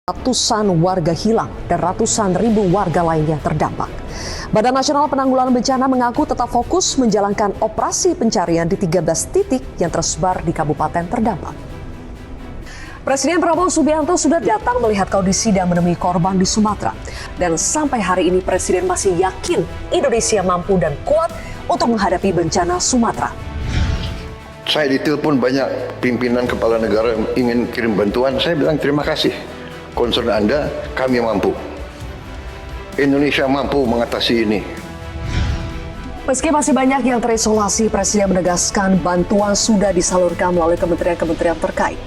Ratusan warga hilang dan ratusan ribu warga lainnya terdampak. Badan Nasional Penanggulangan Bencana mengaku tetap fokus menjalankan operasi pencarian di 13 titik yang tersebar di kabupaten terdampak. Presiden Prabowo Subianto sudah datang melihat kondisi dan menemui korban di Sumatera. Dan sampai hari ini Presiden masih yakin Indonesia mampu dan kuat untuk menghadapi bencana Sumatera. Saya ditelepon banyak pimpinan kepala negara yang ingin kirim bantuan. Saya bilang terima kasih. Concern Anda, kami mampu. Indonesia mampu mengatasi ini. Meski masih banyak yang terisolasi, Presiden menegaskan bantuan sudah disalurkan melalui kementerian-kementerian terkait.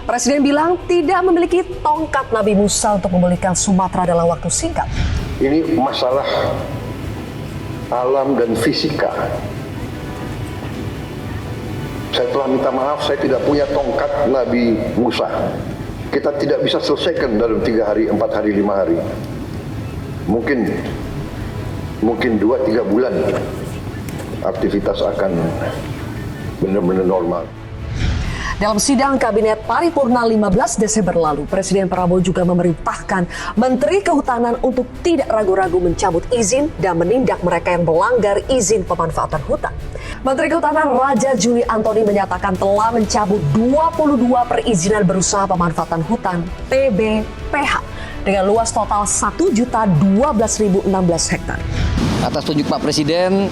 Presiden bilang tidak memiliki tongkat Nabi Musa untuk memulihkan Sumatera dalam waktu singkat. Ini masalah alam dan fisika. Saya telah minta maaf, saya tidak punya tongkat Nabi Musa. Kita tidak bisa selesaikan dalam 3 hari, 4 hari, 5 hari. Mungkin 2-3 bulan aktivitas akan benar-benar normal. Dalam sidang Kabinet Paripurna 15 Desember lalu, Presiden Prabowo juga memerintahkan Menteri Kehutanan untuk tidak ragu-ragu mencabut izin dan menindak mereka yang melanggar izin pemanfaatan hutan. Menteri Kehutanan Raja Juli Antoni menyatakan telah mencabut 22 perizinan berusaha pemanfaatan hutan (PBPH) dengan luas total 1.012.016 hektar. Atas tunjuk Pak Presiden,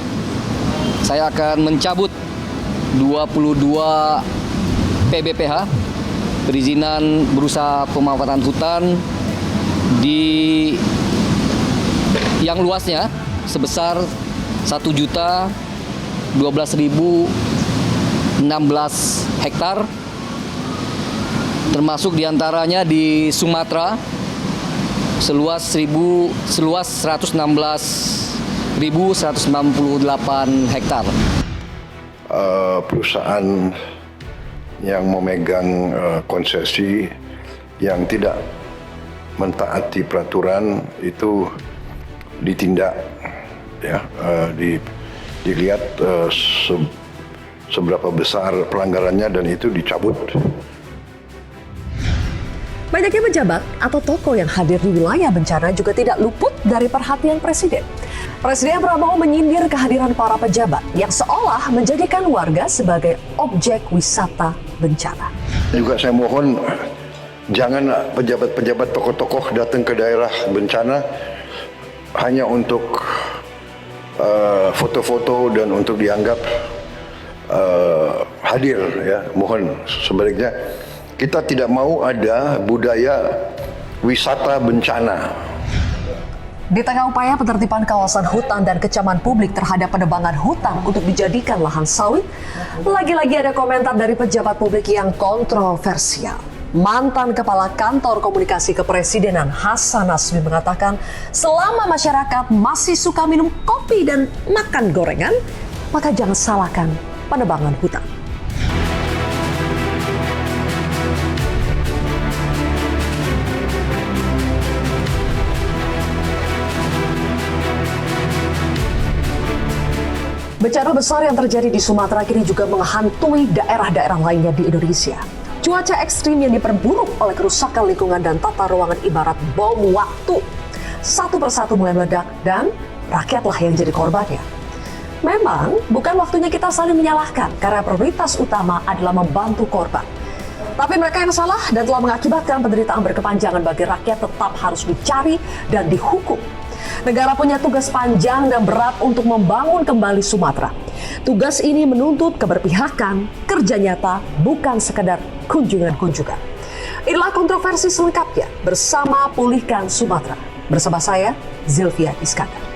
saya akan mencabut 22 PBPH, perizinan berusaha pemanfaatan hutan di yang luasnya sebesar 1.012.016 hektar, termasuk diantaranya di Sumatera seluas 116.198 hektar. Perusahaan yang memegang konsesi yang tidak mentaati peraturan itu ditindak, ya, dilihat seberapa besar pelanggarannya dan itu dicabut. Banyaknya pejabat atau tokoh yang hadir di wilayah bencana juga tidak luput dari perhatian Presiden. Presiden Prabowo menyindir kehadiran para pejabat yang seolah menjadikan warga sebagai objek wisata bencana. Juga saya mohon jangan pejabat-pejabat tokoh-tokoh datang ke daerah bencana hanya untuk foto-foto dan untuk dianggap hadir, ya. Mohon sebaliknya kita tidak mau ada budaya wisata bencana. Di tengah upaya penertiban kawasan hutan dan kecaman publik terhadap penebangan hutan untuk dijadikan lahan sawit, lagi-lagi ada komentar dari pejabat publik yang kontroversial. Mantan Kepala Kantor Komunikasi Kepresidenan Hasan Nasbi mengatakan, selama masyarakat masih suka minum kopi dan makan gorengan, maka jangan salahkan penebangan hutan. Bencana besar yang terjadi di Sumatera kini juga menghantui daerah-daerah lainnya di Indonesia. Cuaca ekstrim yang diperburuk oleh kerusakan lingkungan dan tata ruangan ibarat bom waktu. Satu persatu mulai meledak dan rakyatlah yang jadi korbannya. Memang bukan waktunya kita saling menyalahkan karena prioritas utama adalah membantu korban. Tapi mereka yang salah dan telah mengakibatkan penderitaan berkepanjangan bagi rakyat tetap harus dicari dan dihukum. Negara punya tugas panjang dan berat untuk membangun kembali Sumatera. Tugas ini menuntut keberpihakan, kerja nyata, bukan sekedar kunjungan-kunjungan. Inilah kontroversi selengkapnya bersama Pulihkan Sumatera. Bersama saya, Zilvia Iskandar.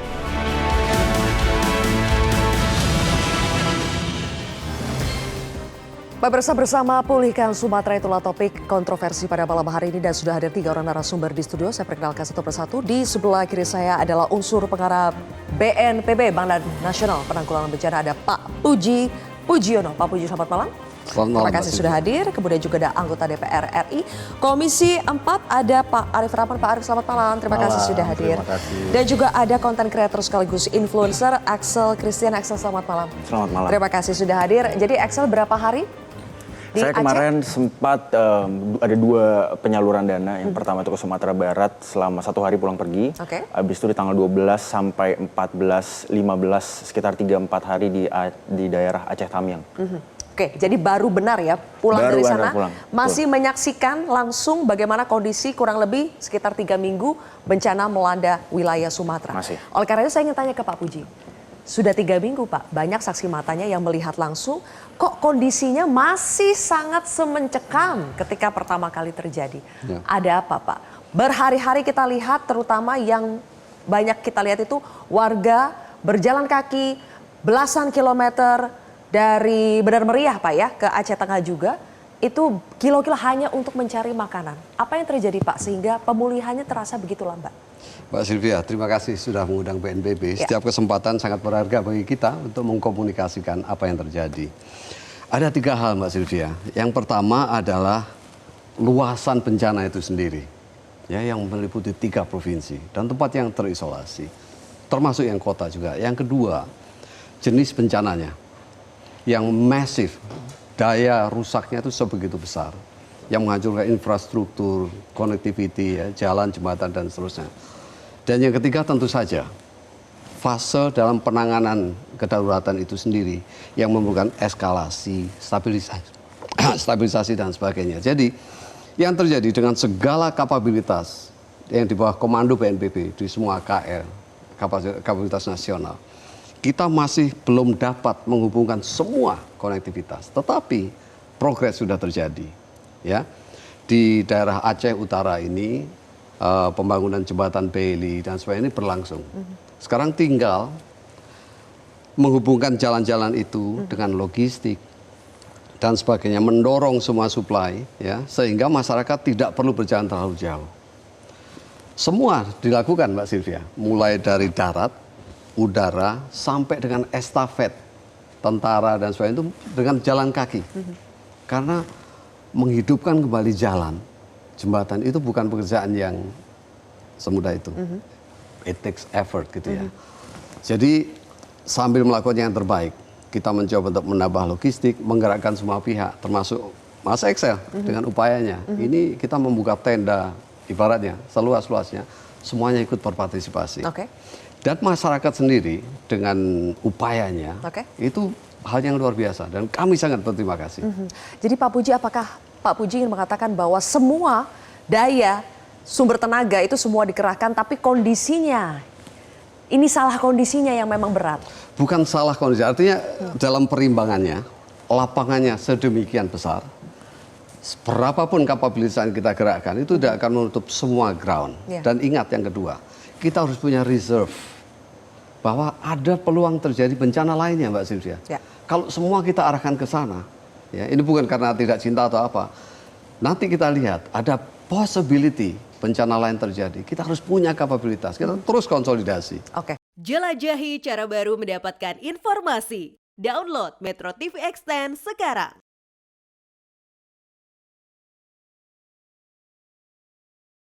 Pemirsa, bersama Pulihkan Sumatera, itulah topik kontroversi pada malam hari ini dan sudah hadir 3 orang narasumber di studio. Saya perkenalkan satu persatu. Di sebelah kiri saya adalah unsur pengarah BNPB, Badan Nasional Penanggulangan Bencana, ada Pak Puji Pujiono. Pak Puji, selamat malam. Selamat malam. Terima kasih sudah hadir. Kemudian juga ada anggota DPR RI Komisi 4, ada Pak Arief Rahman. Pak Arief, selamat malam. Terima kasih sudah hadir. Dan juga ada konten kreator sekaligus influencer Axel Christian. Axel, selamat malam. Selamat malam. Terima kasih sudah hadir. Jadi Axel, berapa hari Saya Aceh? kemarin sempat ada 2 penyaluran dana. Yang pertama itu ke Sumatera Barat selama 1 hari pulang pergi. Oke. Habis itu di tanggal 12 sampai 14, 15 sekitar 3-4 hari di daerah Aceh Tamiang. Oke, jadi baru benar ya pulang Baru dari benar sana. pulang, Masih menyaksikan langsung bagaimana kondisi kurang lebih sekitar 3 minggu bencana melanda wilayah Sumatera. Masih. Oleh karena itu saya ingin tanya ke Pak Puji. Sudah 3 minggu Pak, banyak saksi matanya yang melihat langsung kok kondisinya masih sangat semencekam ketika pertama kali terjadi. Ya. Ada apa Pak? Berhari-hari kita lihat terutama yang banyak kita lihat itu warga berjalan kaki belasan kilometer dari Benar Meriah Pak ya ke Aceh Tengah juga itu kilo-kilo hanya untuk mencari makanan. Apa yang terjadi Pak sehingga pemulihannya terasa begitu lambat? Mbak Sylvia, terima kasih sudah mengundang BNPB. Ya. Setiap kesempatan sangat berharga bagi kita untuk mengkomunikasikan apa yang terjadi. Ada 3 hal Mbak Sylvia. Yang pertama adalah luasan bencana itu sendiri. Ya, yang meliputi 3 provinsi dan tempat yang terisolasi. Termasuk yang kota juga. Yang kedua, jenis bencananya. Yang masif, daya rusaknya itu sebegitu besar. Yang menghancurkan infrastruktur, connectivity, ya, jalan, jembatan, dan seterusnya. Dan yang ketiga tentu saja, fase dalam penanganan kedaruratan itu sendiri yang memerlukan eskalasi, stabilisasi dan sebagainya. Jadi yang terjadi dengan segala kapabilitas yang di bawah komando BNPB di semua KL, kapabilitas nasional, kita masih belum dapat menghubungkan semua konektivitas. Tetapi progres sudah terjadi. Ya, di daerah Aceh Utara ini pembangunan jembatan Bailey dan sebagainya ini berlangsung. Sekarang tinggal menghubungkan jalan-jalan itu dengan logistik dan sebagainya, mendorong semua supply, ya, sehingga masyarakat tidak perlu berjalan terlalu jauh. Semua dilakukan Mbak Sylvia, mulai dari darat, udara, sampai dengan estafet tentara dan sebagainya itu dengan jalan kaki. Karena menghidupkan kembali jalan, jembatan itu bukan pekerjaan yang semudah itu. It takes effort gitu ya. Jadi sambil melakukan yang terbaik, kita mencoba untuk menambah logistik, menggerakkan semua pihak, termasuk Mas Excel dengan upayanya. Ini kita membuka tenda, ibaratnya seluas-luasnya, semuanya ikut berpartisipasi. Oke. Dan masyarakat sendiri dengan upayanya, itu hal yang luar biasa. Dan kami sangat berterima kasih. Jadi Pak Puji, apakah Pak Puji ingin mengatakan bahwa semua daya sumber tenaga itu semua dikerahkan, tapi kondisinya, ini salah kondisinya yang memang berat? Bukan salah kondisi, artinya dalam perimbangannya, lapangannya sedemikian besar, berapapun kapabilitas yang kita gerakkan, itu tidak akan menutup semua ground. Dan ingat yang kedua, kita harus punya reserve, bahwa ada peluang terjadi bencana lainnya Mbak Sylvia. Kalau semua kita arahkan ke sana, ya, ini bukan karena tidak cinta atau apa, nanti kita lihat ada possibility bencana lain terjadi. Kita harus punya kapabilitas, kita terus konsolidasi. Jelajahi cara baru mendapatkan informasi. Download Metro TV Extend sekarang.